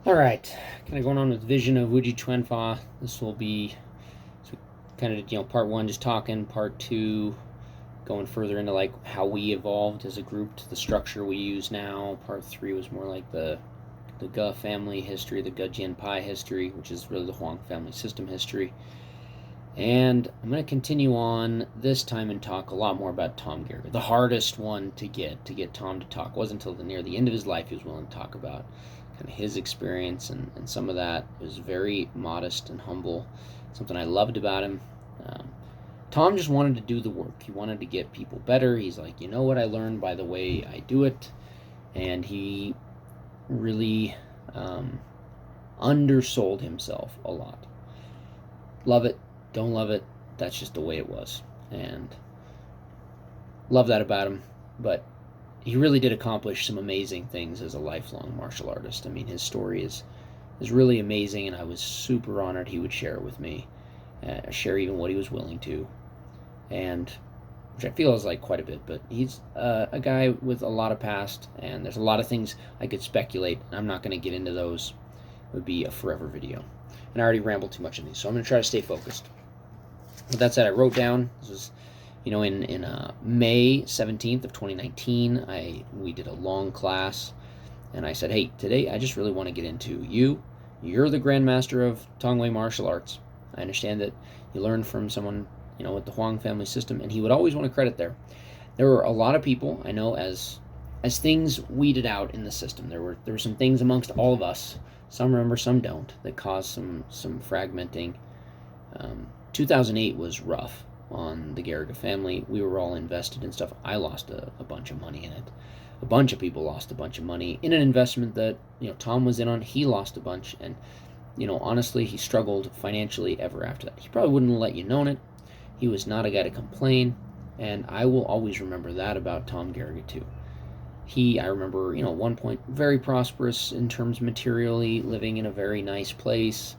All right, kind of going on with vision of Wu Ji Quan Fa. This will be so kind of part one, just talking. Part two, going further into like how we evolved as a group to the structure we use now. Part three was more like the Ge family history, the Ge Jianpai history, which is really the Huang family system history. And I'm going to continue on this time and talk a lot more about Tom Garriga. The hardest one to get Tom to talk. It wasn't until near the end of his life he was willing to talk about kind of his experience, and some of that. It was very modest and humble, something I loved about him. Um, Tom just wanted to do the work. He wanted to get people better. He's like, you know what I learned by the way I do it, and he really undersold himself a lot. Love it, don't love it. That's just the way it was, and love that about him. But he really did accomplish some amazing things as a lifelong martial artist. I mean, his story is really amazing, and I was super honored he would share it with me, share even what he was willing to, and which I feel is like quite a bit. But he's a guy with a lot of past, and there's a lot of things I could speculate. I'm not going to get into those. It would be a forever video, and I already rambled too much in these, so I'm going to try to stay focused. With that said, I wrote down, this was in May 17th of 2019, we did a long class, and I said, hey, today I just really want to get into you. You're the Grandmaster of Tongwei Martial Arts. I understand that you learned from someone, with the Huang family system, and he would always want to credit there. There were a lot of people I know as things weeded out in the system. There were some things amongst all of us. Some remember, some don't, that caused some fragmenting. 2008 was rough on the Garriga family. We were all invested in stuff. I lost a bunch of money in it. A bunch of people lost a bunch of money in an investment that Tom was in on. He lost a bunch, and honestly, he struggled financially ever after that. He probably wouldn't let you know it. He was not a guy to complain, and I will always remember that about Tom Garriga too. I remember, at one point, very prosperous in terms materially, living in a very nice place.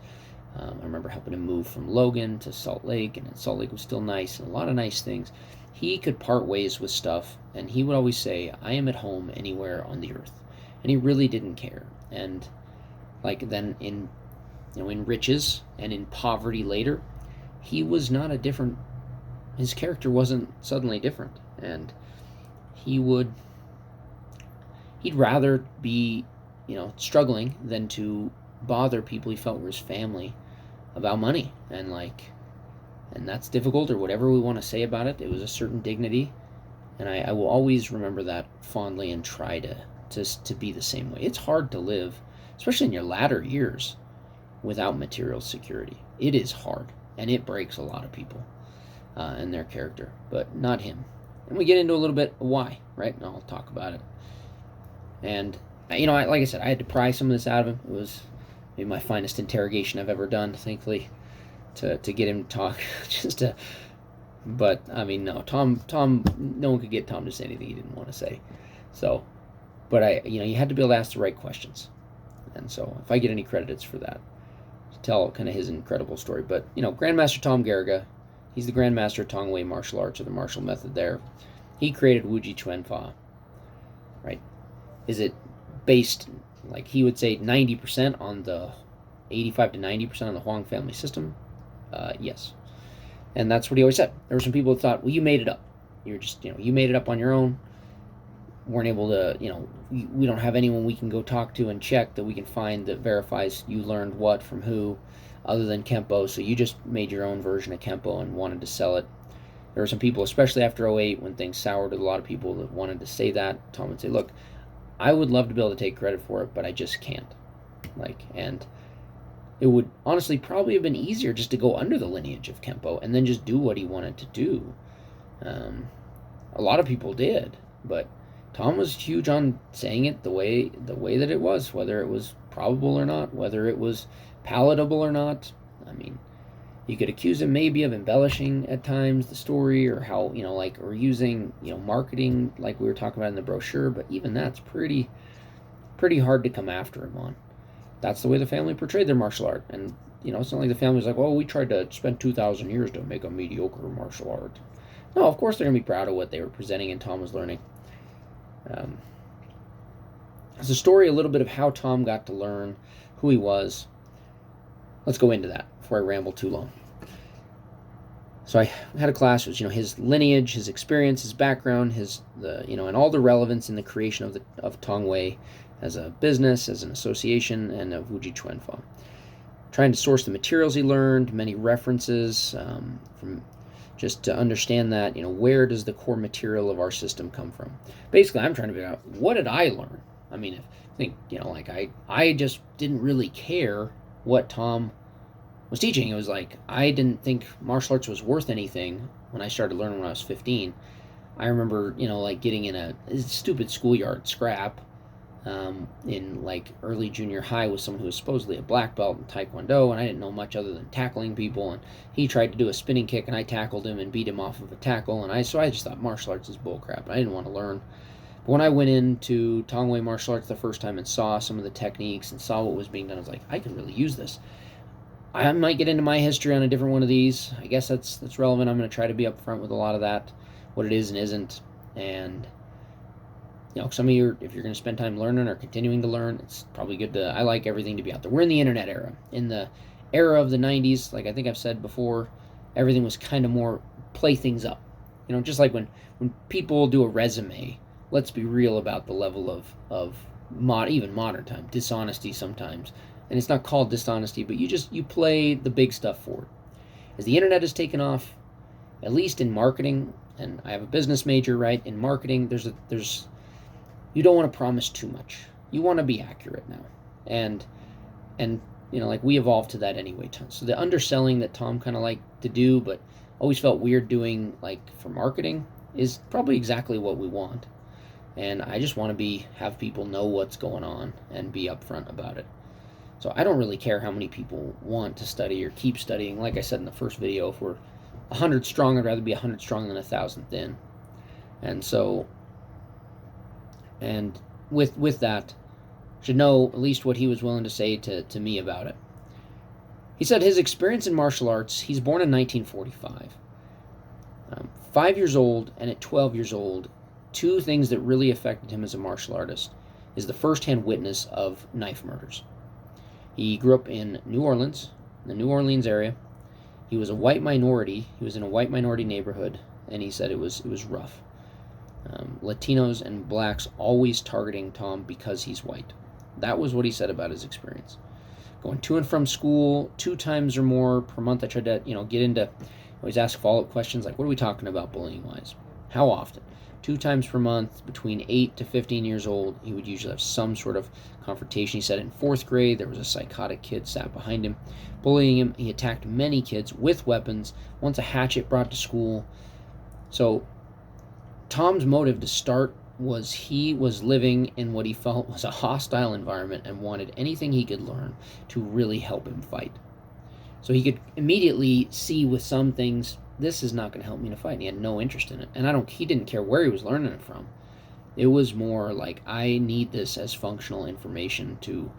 I remember helping him move from Logan to Salt Lake, and Salt Lake was still nice, and a lot of nice things. He could part ways with stuff, and he would always say, I am at home anywhere on the earth. And he really didn't care. And then in riches and in poverty later, he was not a different, his character wasn't suddenly different. And he'd rather be, struggling than to bother people he felt were his family about money, and that's difficult, or whatever we want to say about it. It was a certain dignity, and I will always remember that fondly and try to be the same way. It's hard to live, especially in your latter years, without material security. It is hard, and it breaks a lot of people and their character, but not him. And we get into a little bit of why, right? And I'll talk about it. And like I said, I had to pry some of this out of him. It was maybe my finest interrogation I've ever done, thankfully, to get him to talk. But I mean, no, Tom, no one could get Tom to say anything he didn't want to say. So, but you had to be able to ask the right questions, and so if I get any credit, it's for that, to tell kind of his incredible story. But Grandmaster Tom Garriga, he's the Grandmaster of Tongwei Martial Arts, or the martial method there. He created Wu Ji Quan Fa, right? Is it based, like he would say, 90% on the 85 to 90% on the Huang family system? Yes. And that's what he always said. There were some people that thought, well, you made it up. You're just, you made it up on your own. Weren't able to, we don't have anyone we can go talk to and check that we can find that verifies you learned what from who, other than Kempo. So you just made your own version of Kempo and wanted to sell it. There were some people, especially after 08, when things soured with a lot of people, that wanted to say that. Tom would say, look, I would love to be able to take credit for it, but I just can't. And it would honestly probably have been easier just to go under the lineage of Kempo and then just do what he wanted to do. A lot of people did, but Tom was huge on saying it the way that it was, whether it was probable or not, whether it was palatable or not. I mean, you could accuse him maybe of embellishing at times the story, or how, or using, marketing like we were talking about in the brochure, but even that's pretty hard to come after him on. That's the way the family portrayed their martial art. And, it's not like the family was like, well, we tried to spend 2,000 years to make a mediocre martial art. No, of course they're going to be proud of what they were presenting and Tom was learning. It's a story a little bit of how Tom got to learn, who he was. Let's go into that before I ramble too long. So I had a class, which, his lineage, his experience, his background, and all the relevance in the creation of Tongwei as a business, as an association, and of Wu Ji Quan Fa. Trying to source the materials he learned, many references, from just to understand that, where does the core material of our system come from? Basically, I'm trying to figure out, what did I learn? I mean, I just didn't really care what Tom was teaching. It was like, I didn't think martial arts was worth anything when I started learning when I was 15. I remember, getting in a stupid schoolyard scrap in early junior high with someone who was supposedly a black belt in Taekwondo, and I didn't know much other than tackling people, and he tried to do a spinning kick, and I tackled him and beat him off of a tackle, and so I just thought martial arts is bullcrap. I didn't want to learn. But when I went into Tongwei martial arts the first time and saw some of the techniques and saw what was being done, I was like, I could really use this. I might get into my history on a different one of these. I guess that's relevant. I'm going to try to be upfront with a lot of that, what it is and isn't. And, some of you, if you're going to spend time learning or continuing to learn, it's probably good I like everything to be out there. We're in the internet era. In the era of the 90s, like I think I've said before, everything was kind of more play things up. Just like when people do a resume, let's be real about the level of even modern time, dishonesty sometimes. And it's not called dishonesty, but you play the big stuff forward. As the internet has taken off, at least in marketing, and I have a business major, right? In marketing, you don't want to promise too much. You want to be accurate now. And we evolved to that anyway. So the underselling that Tom kind of liked to do, but always felt weird doing for marketing, is probably exactly what we want. And I just want to have people know what's going on and be upfront about it. So I don't really care how many people want to study or keep studying. Like I said in the first video, if we're 100 strong, I'd rather be 100 strong than 1,000 thin. And so, and with that, should know at least what he was willing to say to me about it. He said his experience in martial arts, he's born in 1945. 5 years old and at 12 years old, two things that really affected him as a martial artist is the first-hand witness of knife murders. He grew up in New Orleans, the New Orleans area. He was a white minority. He was in a white minority neighborhood, and he said it was rough. Latinos and blacks always targeting Tom because he's white. That was what he said about his experience. Going to and from school 2 times or more per month. I tried to, get into, always ask follow-up questions like, what are we talking about bullying-wise? How often? 2 times per month, between 8 to 15 years old, he would usually have some sort of confrontation. He said in 4th grade, there was a psychotic kid sat behind him, bullying him. He attacked many kids with weapons, once a hatchet brought to school. So Tom's motive to start was he was living in what he felt was a hostile environment and wanted anything he could learn to really help him fight. So he could immediately see with some things, this is not going to help me in a fight. And he had no interest in it. And he didn't care where he was learning it from. It was more like, I need this as functional information to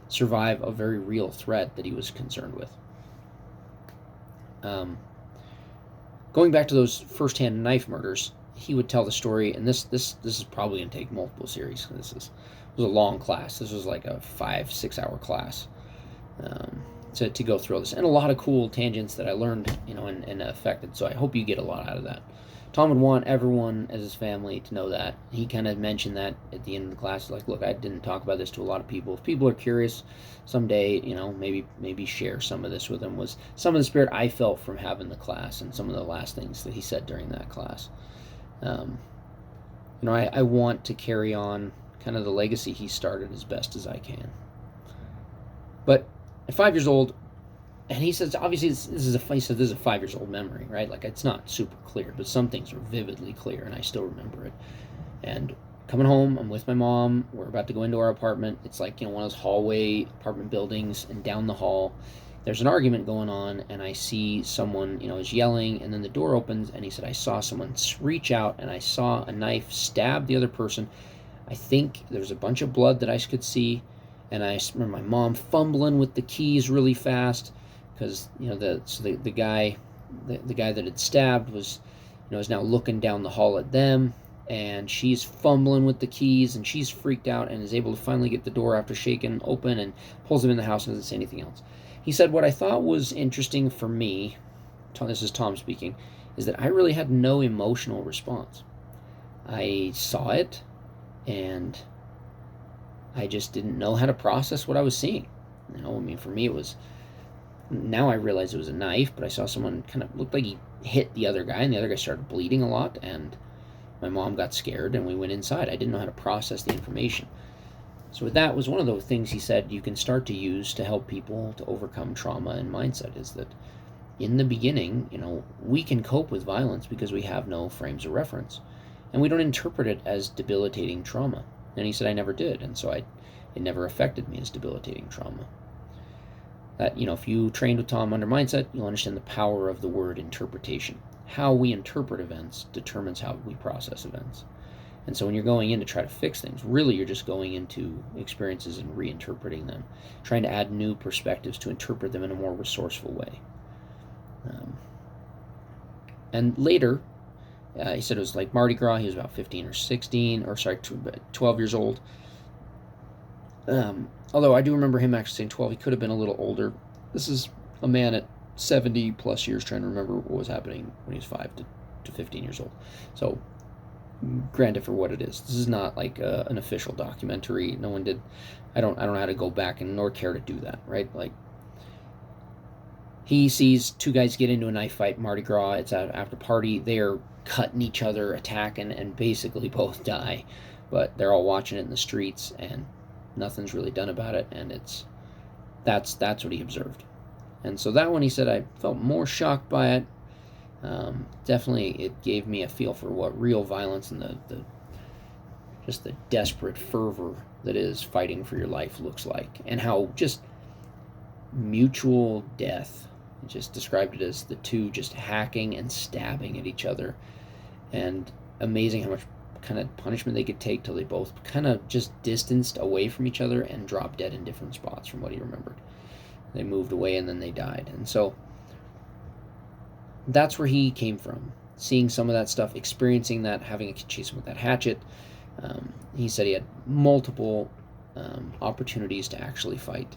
survive a very real threat that he was concerned with. Going back to those first-hand knife murders, he would tell the story, and this is probably going to take multiple series. It was a long class. This was like a 5-6 hour class. To go through all this, and a lot of cool tangents that I learned, and affected. So I hope you get a lot out of that. Tom would want everyone as his family to know that. He kind of mentioned that at the end of the class, like, look, I didn't talk about this to a lot of people. If people are curious, someday, maybe share some of this with them. Was some of the spirit I felt from having the class, and some of the last things that he said during that class. I want to carry on kind of the legacy he started as best as I can. But at 5 years old, and he says, obviously, this is a 5 years old memory, right? Like, it's not super clear, but some things are vividly clear, and I still remember it. And coming home, I'm with my mom. We're about to go into our apartment. It's like, one of those hallway apartment buildings, and down the hall, there's an argument going on, and I see someone, is yelling, and then the door opens, and he said, I saw someone reach out, and I saw a knife stab the other person. I think there's a bunch of blood that I could see. And I remember my mom fumbling with the keys really fast because the guy that had stabbed was is now looking down the hall at them. and she's fumbling with the keys, and she's freaked out and is able to finally get the door after shaking open and pulls him in the house and doesn't say anything else. He said, what I thought was interesting for me, this is Tom speaking, is that I really had no emotional response. I saw it, and I just didn't know how to process what I was seeing. I mean, for me, it was, now I realize it was a knife, but I saw someone kind of looked like he hit the other guy, and the other guy started bleeding a lot, and my mom got scared, and we went inside. I didn't know how to process the information. So that was one of the things he said you can start to use to help people to overcome trauma and mindset, is that in the beginning, we can cope with violence because we have no frames of reference, and we don't interpret it as debilitating trauma. And he said I never did, and so it never affected me as debilitating trauma. That, if you trained with Tom under mindset, you'll understand the power of the word interpretation. How we interpret events determines how we process events. And so when you're going in to try to fix things, really you're just going into experiences and reinterpreting them, trying to add new perspectives to interpret them in a more resourceful way. And later, he said it was like Mardi Gras. He was about 12 years old. Although I do remember him actually saying 12. He could have been a little older. This is a man at 70 plus years trying to remember what was happening when he was 5 to 15 years old. So, granted for what it is. This is not like an official documentary. No one did. I don't know how to go back and nor care to do that, right? Like, he sees two guys get into a knife fight, Mardi Gras. It's after party. They're cutting each other, attacking, and basically both die. But they're all watching it in the streets, and nothing's really done about it. And that's what he observed. And so that one, he said, I felt more shocked by it. Definitely, it gave me a feel for what real violence and the desperate fervor that is fighting for your life looks like, and how just mutual death. He just described it as the two just hacking and stabbing at each other, and amazing how much kind of punishment they could take till they both kind of just distanced away from each other and dropped dead in different spots from what he remembered. They moved away and then they died. And so that's where he came from, seeing some of that stuff, experiencing that, having to chase him with that hatchet. He said he had multiple opportunities to actually fight.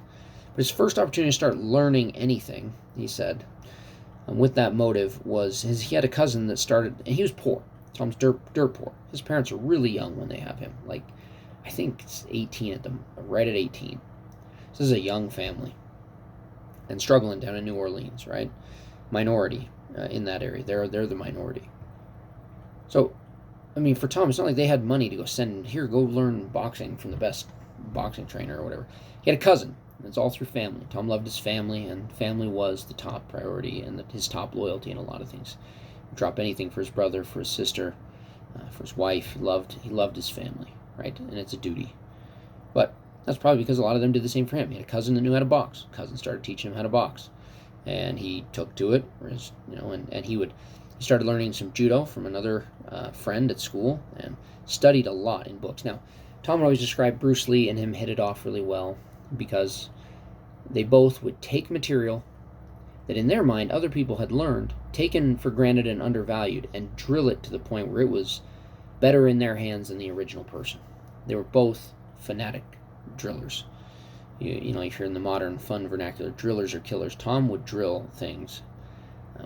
But his first opportunity to start learning anything, he said, with that motive was he had a cousin that started, and he was poor. Tom's dirt poor. His parents are really young when they have him. Like, I think it's 18 right at 18. So this is a young family. And struggling down in New Orleans, right? Minority in that area. They're the minority. So, I mean, for Tom, it's not like they had money to go go learn boxing from the best boxing trainer or whatever. He had a cousin. And it's all through family. Tom loved his family, and family was the top priority and his top loyalty in a lot of things. He'd drop anything for his brother, for his sister, for his wife. He loved his family, right? And it's a duty. But that's probably because a lot of them did the same for him. He had a cousin that knew how to box. Cousin started teaching him how to box, and he took to it. And he started learning some judo from another friend at school, and studied a lot in books. Now, Tom would always describe Bruce Lee and him hit it off really well, because they both would take material that in their mind other people had learned, taken for granted and undervalued, and drill it to the point where it was better in their hands than the original person. They were both fanatic drillers. If you're in the modern fun vernacular, drillers are killers. Tom would drill things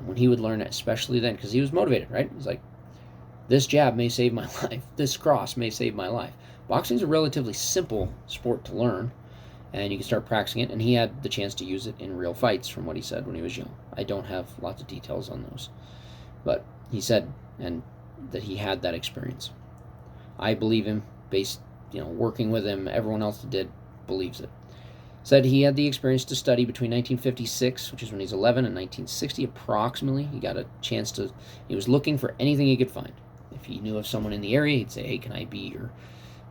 when he would learn it, especially then, because he was motivated, right? He's like, this jab may save my life. This cross may save my life. Boxing's a relatively simple sport to learn, and you can start practicing it, and he had the chance to use it in real fights from what he said when he was young. I don't have lots of details on those, but he said that he had that experience. I believe him, based, working with him. Everyone else that did believes it. Said he had the experience to study between 1956, which is when he's 11, and 1960 approximately. He got a chance he was looking for anything he could find. If he knew of someone in the area, he'd say, hey, can I be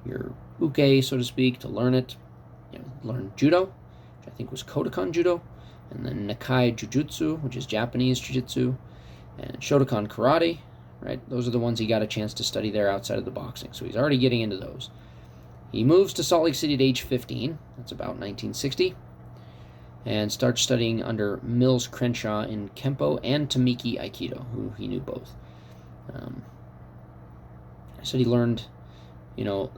your uke, so to speak, to learn it? Learn judo, which I think was Kodokan judo, and then Nakai jujutsu, which is Japanese jiu-jitsu, and Shotokan karate, right? Those are the ones he got a chance to study there outside of the boxing. So he's already getting into those. He moves to Salt Lake City at age 15. That's about 1960. And starts studying under Mills Crenshaw in Kempo and Tamiki Aikido, who he knew both. I said he learned, you know,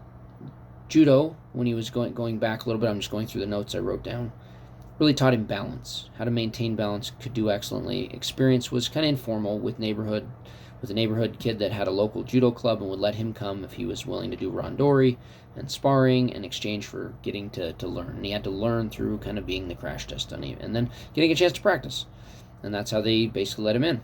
judo when he was going back a little bit. I'm just going through the notes I wrote down. Really taught him balance, how to maintain balance. Could do excellently. Experience was kind of informal with a neighborhood kid that had a local judo club and would let him come if he was willing to do randori and sparring in exchange for getting to learn. And he had to learn through kind of being the crash test on him and then getting a chance to practice. And that's how they basically let him in.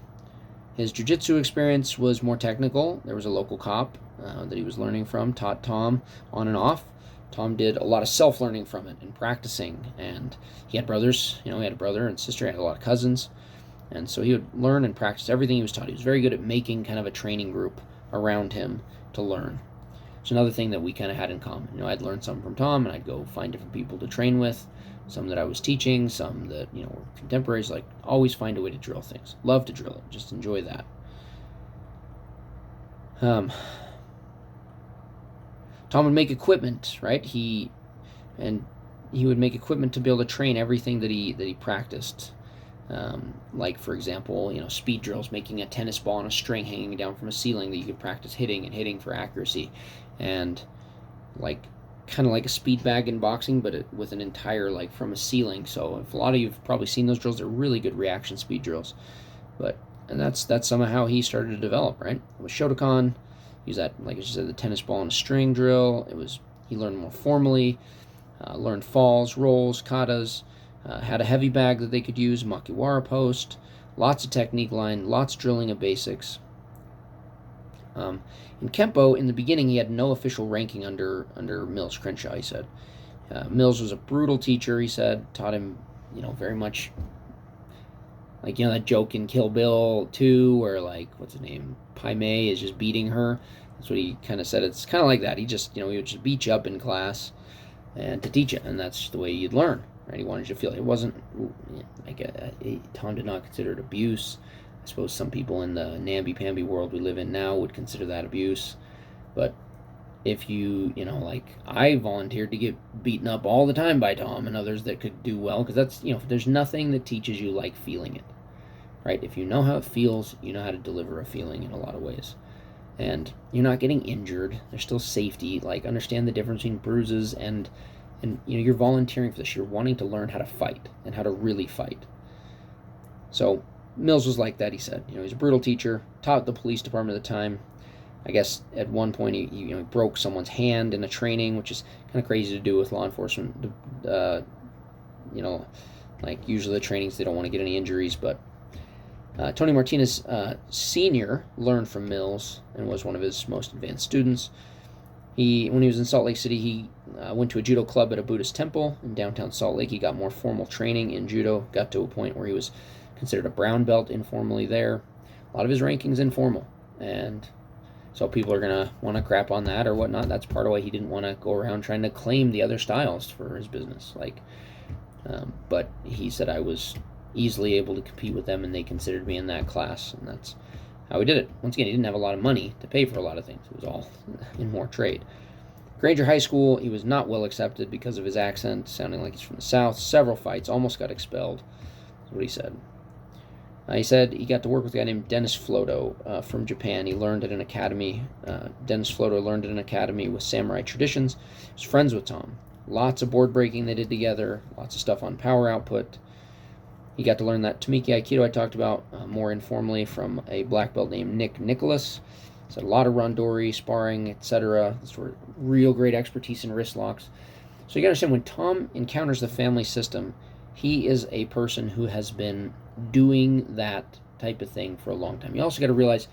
His jiu-jitsu experience was more technical. There was a local cop that he was learning from, taught Tom on and off. Tom did a lot of self-learning from it and practicing. And he had brothers. He had a brother and sister. He had a lot of cousins. And so he would learn and practice everything he was taught. He was very good at making kind of a training group around him to learn. It's another thing that we kind of had in common. I'd learn something from Tom, and I'd go find different people to train with, some that I was teaching, some that, were contemporaries. Like, always find a way to drill things. Love to drill it. Just enjoy that. Tom would make equipment, right? He would make equipment to be able to train everything that he practiced. Like, for example, speed drills, making a tennis ball on a string hanging down from a ceiling that you could practice hitting for accuracy. And kind of like a speed bag in boxing, but with an entire, from a ceiling. So if a lot of you've probably seen those drills, they're really good reaction speed drills. And that's somehow how he started to develop, right? With Shotokan, use that, like I just said, the tennis ball on a string drill. He learned more formally, learned falls, rolls, katas, had a heavy bag that they could use, makiwara post, lots of technique line, lots of drilling of basics. In Kempo, in the beginning, he had no official ranking under Mills Crenshaw, he said. Mills was a brutal teacher, he said, taught him, very much, that joke in Kill Bill 2, where, what's his name, Pai Mei is just beating her. That's what he kind of said. It's kind of like that. He just, he would just beat you up in class and to teach you, and that's the way you'd learn. Right? He wanted you to feel it wasn't Tom did not consider it abuse. I suppose some people in the namby-pamby world we live in now would consider that abuse. But if you, I volunteered to get beaten up all the time by Tom and others that could do well, because that's, there's nothing that teaches you like feeling it. Right? If you know how it feels, you know how to deliver a feeling in a lot of ways. And you're not getting injured. There's still safety. Understand the difference between bruises and you're volunteering for this. You're wanting to learn how to fight and how to really fight. So Mills was like that, he said. He's a brutal teacher, taught the police department at the time. I guess at one point he broke someone's hand in a training, which is kind of crazy to do with law enforcement. Usually the trainings, they don't want to get any injuries, but Tony Martinez Sr. learned from Mills and was one of his most advanced students. When he was in Salt Lake City, he went to a judo club at a Buddhist temple in downtown Salt Lake. He got more formal training in judo, got to a point where he was considered a brown belt informally there. A lot of his rankings informal, and so people are going to want to crap on that or whatnot. That's part of why he didn't want to go around trying to claim the other styles for his business. But he said, I was easily able to compete with them, and they considered me in that class, and that's how he did it. Once again, he didn't have a lot of money to pay for a lot of things. It was all in more trade. Granger High School, he was not well accepted because of his accent, sounding like he's from the South. Several fights, almost got expelled. That's what he said. He said he got to work with a guy named Dennis Floto from Japan. He learned at an academy. Dennis Floto learned at an academy with samurai traditions. He was friends with Tom. Lots of board breaking they did together. Lots of stuff on power output. He got to learn that Tamiki Aikido I talked about more informally from a black belt named Nick Nicholas. So a lot of randori, sparring, etc. This were real great expertise in wrist locks. So you got to understand, when Tom encounters the family system, he is a person who has been doing that type of thing for a long time. You also got to realize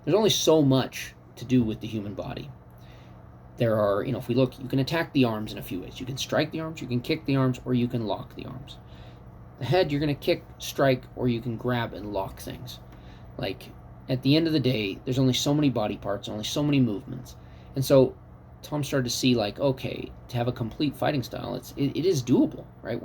there's only so much to do with the human body. There are, if we look, you can attack the arms in a few ways. You can strike the arms, you can kick the arms, or you can lock the arms. The head, you're going to kick, strike, or you can grab and lock things. At the end of the day, there's only so many body parts, only so many movements. And so Tom started to see, okay, to have a complete fighting style, it is doable, right?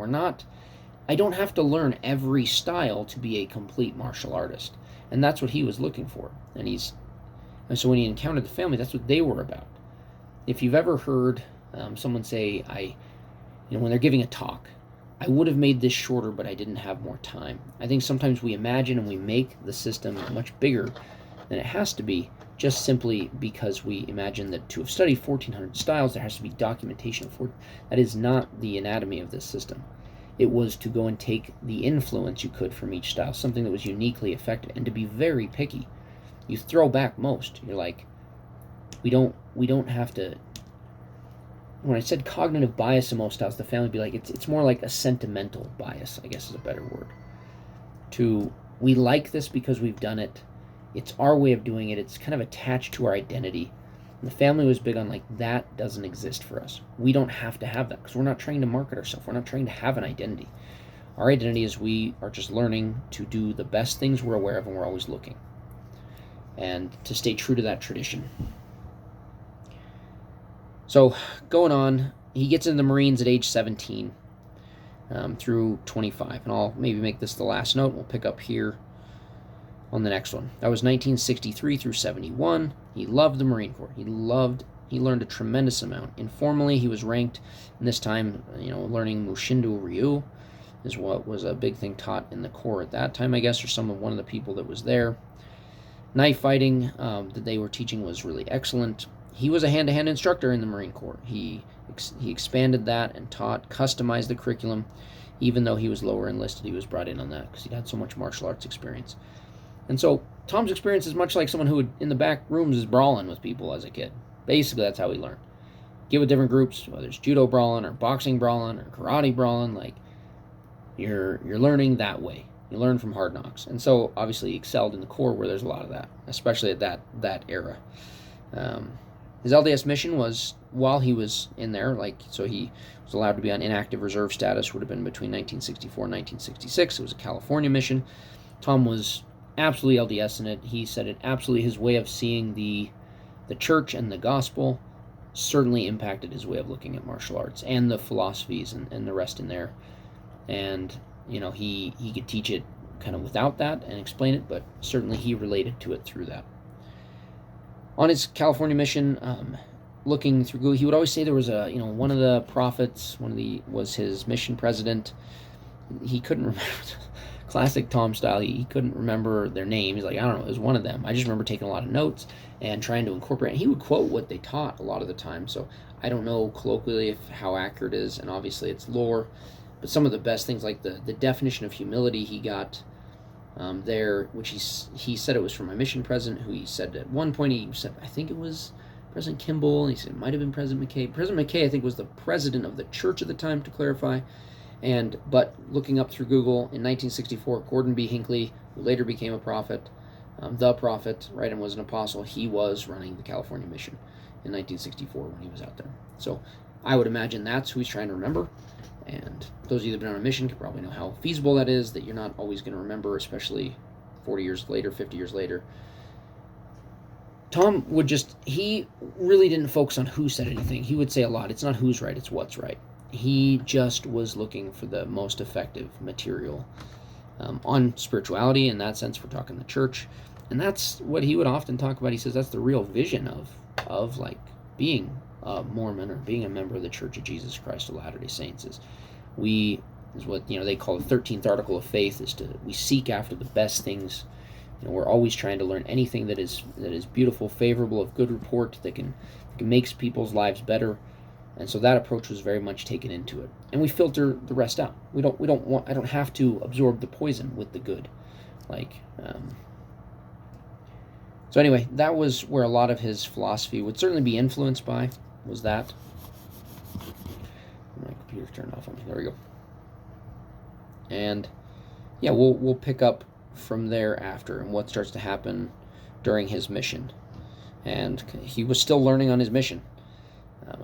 I don't have to learn every style to be a complete martial artist. And that's what he was looking for. And so when he encountered the family, that's what they were about. If you've ever heard someone say, when they're giving a talk, I would have made this shorter, but I didn't have more time. I think sometimes we imagine and we make the system much bigger than it has to be, just simply because we imagine that to have studied 1,400 styles, there has to be documentation for it. That is not the anatomy of this system. It was to go and take the influence you could from each style, something that was uniquely effective, and to be very picky. You throw back most. You're like, we don't have to. When I said cognitive bias in most styles, the family would be like, it's more like a sentimental bias, I guess is a better word. We like this because we've done it. It's our way of doing it. It's kind of attached to our identity. And the family was big on like, that doesn't exist for us. We don't have to have that because we're not trying to market ourselves. We're not trying to have an identity. Our identity is we are just learning to do the best things we're aware of, and we're always looking. And to stay true to that tradition. So going on, he gets into the Marines at age 17 through 25. And I'll maybe make this the last note. We'll pick up here on the next one. That was 1963 through 71. He loved the Marine Corps. He learned a tremendous amount. Informally, he was ranked, and this time, learning Mushindo Ryu is what was a big thing taught in the Corps at that time, I guess, or one of the people that was there. Knife fighting that they were teaching was really excellent. He was a hand-to-hand instructor in the Marine Corps. He expanded that and customized the curriculum. Even though he was lower enlisted, he was brought in on that because he had so much martial arts experience. And so Tom's experience is much like someone who would, in the back rooms, is brawling with people as a kid. Basically, that's how he learned. Get with different groups, whether it's judo brawling or boxing brawling or karate brawling, like you're learning that way. You learn from hard knocks. And so obviously he excelled in the Corps where there's a lot of that, especially at that era. His LDS mission was while he was in there, so he was allowed to be on inactive reserve status, would have been between 1964 and 1966. It was a California mission. Tom was absolutely LDS in it. He said it absolutely, his way of seeing the church and the gospel certainly impacted his way of looking at martial arts and the philosophies and the rest in there. And, he could teach it kind of without that and explain it, but certainly he related to it through that. On his California mission, looking through Google, he would always say there was one of the prophets, was his mission president. He couldn't remember, classic Tom style, he couldn't remember their name. He's like, I don't know, it was one of them. I just remember taking a lot of notes and trying to incorporate, and he would quote what they taught a lot of the time, so I don't know colloquially how accurate it is, and obviously it's lore, but some of the best things, like the definition of humility he got there, which he said it was from my mission president, who he said at one point, he said, I think it was President Kimball, and he said it might have been President McKay. President McKay, I think, was the president of the church at the time, to clarify. But looking up through Google, in 1964, Gordon B. Hinckley, who later became a prophet, the prophet, right, and was an apostle, he was running the California mission in 1964 when he was out there. So I would imagine that's who he's trying to remember. And those of you that have been on a mission can probably know how feasible that is, that you're not always going to remember, especially 40 years later, 50 years later. Tom he really didn't focus on who said anything. He would say a lot, it's not who's right, it's what's right. He just was looking for the most effective material on spirituality. In that sense, we're talking the church. And that's what he would often talk about. He says that's the real vision of like being a Mormon or being a member of the Church of Jesus Christ of Latter-day Saints is what they call the 13th article of faith, we seek after the best things. We're always trying to learn anything that is beautiful, favorable, of good report, that makes people's lives better. And so that approach was very much taken into it. And we filter the rest out. I don't have to absorb the poison with the good. So anyway, that was where a lot of his philosophy would certainly be influenced by, was that. My computer's turned off on me. There we go. And yeah, we'll pick up from there after and what starts to happen during his mission. And he was still learning on his mission.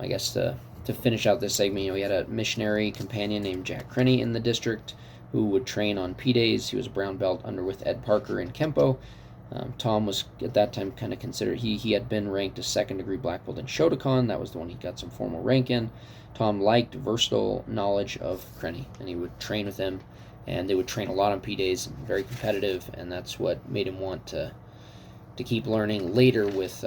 I guess to finish out this segment, he had a missionary companion named Jack Crenny in the district who would train on P-Days. He was a brown belt under with Ed Parker in Kempo. Tom was at that time kind of considered, he had been ranked a second-degree black belt in Shotokan. That was the one he got some formal rank in. Tom liked versatile knowledge of Crenny, and he would train with him, and they would train a lot on P-Days, very competitive, and that's what made him want to keep learning. Later with,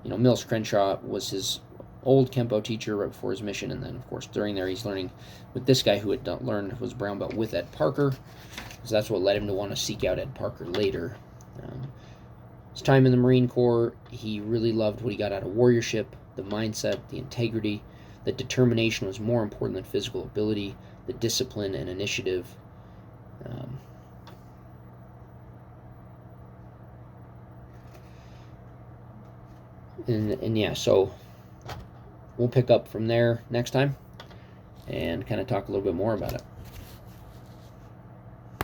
Mills Crenshaw was his old Kempo teacher right before his mission, and then, of course, during there he's learning with this guy who had learned, was brown belt with Ed Parker. So that's what led him to want to seek out Ed Parker later. his time in the Marine Corps, he really loved what he got out of warriorship, the mindset, the integrity, that determination was more important than physical ability, the discipline and initiative. And yeah, so we'll pick up from there next time and kind of talk a little bit more about it.